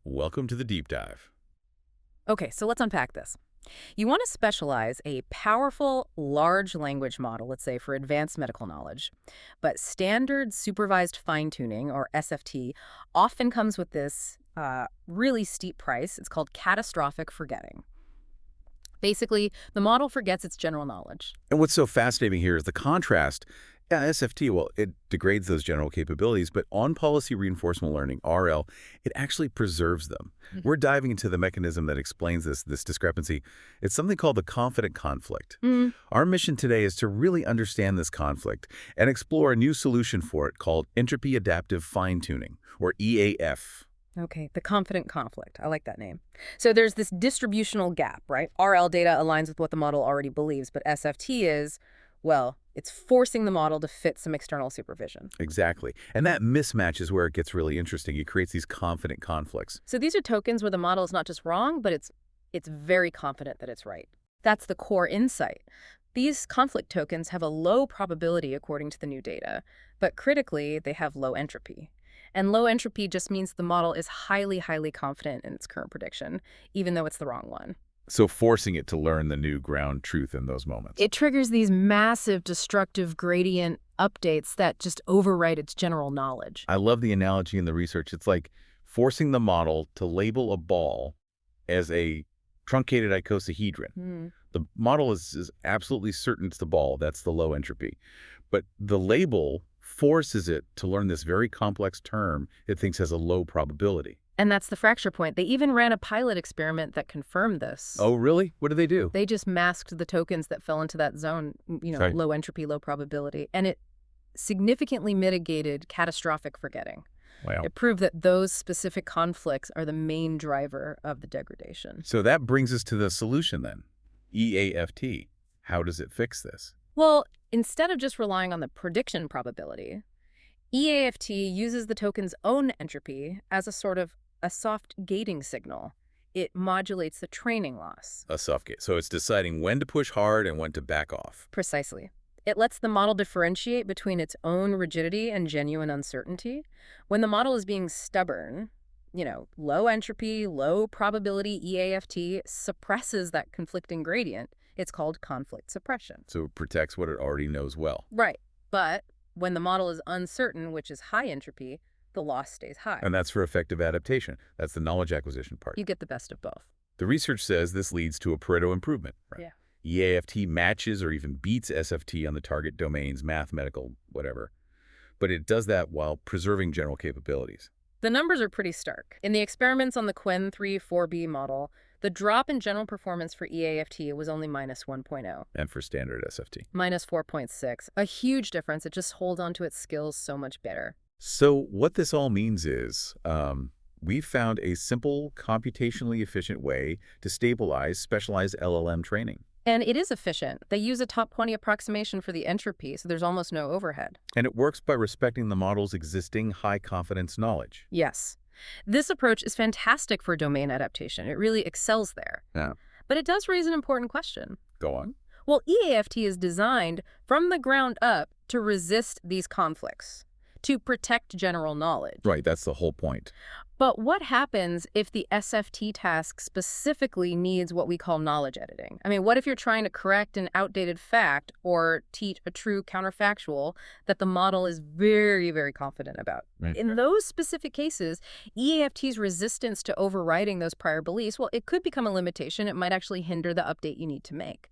Welcome to the deep dive. Okay, so let's unpack this. You want to specialize a powerful large language model, let's say, for advanced medical knowledge. But standard supervised fine-tuning, or SFT, often comes with this really steep price. It's called catastrophic forgetting. Basically, the model forgets its general knowledge. And what's so fascinating here is the contrast. Yeah, SFT, well, it degrades those general capabilities, but on-policy reinforcement learning, RL, it actually preserves them. We're diving into the mechanism that explains this discrepancy. It's something called the confident conflict. Our mission today is to really understand this conflict and explore a new solution for it called Entropy-Adaptive Fine-Tuning, or EAF. Okay, the confident conflict. I like that name. So there's this distributional gap, right? RL data aligns with what the model already believes, but SFT is, well, it's forcing the model to fit some external supervision. Exactly. And that mismatch is where it gets really interesting. It creates these confident conflicts. So these are tokens where the model is not just wrong, but it's very confident that it's right. That's the core insight. These conflict tokens have a low probability according to the new data, but critically, they have low entropy. And low entropy just means the model is highly, highly confident in its current prediction, even though it's the wrong one. So forcing it to learn the new ground truth in those moments. It triggers these massive destructive gradient updates that just overwrite its general knowledge. I love the analogy in the research. It's like forcing the model to label a ball as a truncated icosahedron. The model is absolutely certain it's the ball. That's the low entropy. But the label forces it to learn this very complex term it thinks has a low probability. And that's the fracture point. They even ran a pilot experiment that confirmed this. Oh, really? What did they do? They just masked the tokens that fell into that zone, Right. low entropy, low probability. And it significantly mitigated catastrophic forgetting. Wow. It proved that those specific conflicts are the main driver of the degradation. So that brings us to the solution then. EAFT. How does it fix this? Well, instead of just relying on the prediction probability, EAFT uses the token's own entropy as a soft gating signal. It modulates the training loss. A soft gate. So it's deciding when to push hard and when to back off. Precisely. It lets the model differentiate between its own rigidity and genuine uncertainty. When the model is being stubborn, low entropy, low probability EAFT suppresses that conflicting gradient. It's called conflict suppression. So it protects what it already knows well. Right. But when the model is uncertain, which is high entropy, the loss stays high. And that's for effective adaptation. That's the knowledge acquisition part. You get the best of both. The research says this leads to a Pareto improvement. Right? Yeah. EAFT matches or even beats SFT on the target domains, math, medical, whatever. But it does that while preserving general capabilities. The numbers are pretty stark. In the experiments on the Qwen 3-4B model, the drop in general performance for EAFT was only minus 1.0. And for standard SFT. Minus 4.6. A huge difference. It just holds onto its skills so much better. So what this all means is we've found a simple, computationally efficient way to stabilize specialized LLM training. And it is efficient. They use a top 20 approximation for the entropy, so there's almost no overhead. And it works by respecting the model's existing high-confidence knowledge. Yes. This approach is fantastic for domain adaptation. It really excels there. Yeah. But it does raise an important question. Go on. Well, EAFT is designed from the ground up to resist these conflicts, to protect general knowledge. Right, that's the whole point. But what happens if the SFT task specifically needs what we call knowledge editing? I mean, what if you're trying to correct an outdated fact or teach a true counterfactual that the model is very, very confident about? Right. In those specific cases, EAFT's resistance to overriding those prior beliefs, well, it could become a limitation. It might actually hinder the update you need to make.